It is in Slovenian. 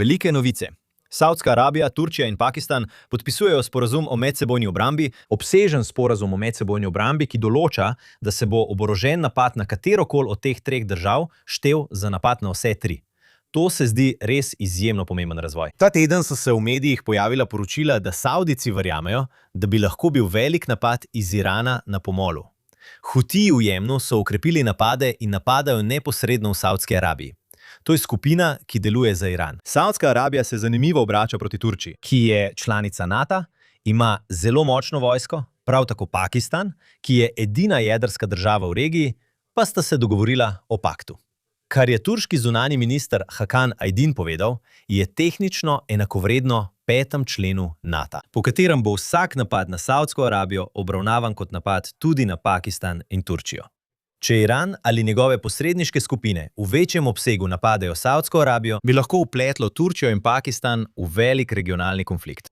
Velike novice. Saudska Arabija, Turčija in Pakistan podpisujejo sporazum o medsebojni obrambi, Obsežen sporazum o medsebojni obrambi, ki določa, da se bo oborožen napad na katerokoli od teh treh držav štel za napad na vse tri. To se zdi res izjemno pomemben razvoj. Ta teden so se v medijih pojavila poročila, da Savdijci verjamejo, da bi lahko bil velik napad iz Irana na pomolu. Hutiji v Jemnu so okrepili napade in napadajo neposredno v Saudski Arabiji. To je skupina, ki deluje za Iran. Saudska Arabija se zanimivo obrača proti Turčiji, Ki je članica NATO, ima zelo močno vojsko, prav tako Pakistan, ki je edina jedrska država v regiji, pa sta se dogovorila o paktu. Kar je turški zunanji minister Hakan Aydin povedal, je tehnično enakovredno 5. členu NATO, po katerem bo vsak napad na Saudsko Arabijo obravnavan kot napad tudi na Pakistan in Turčijo. Če Iran ali njegove posredniške skupine v večjem obsegu napadejo Saudsko Arabijo, bi lahko vpletlo Turčijo in Pakistan v velik regionalni konflikt.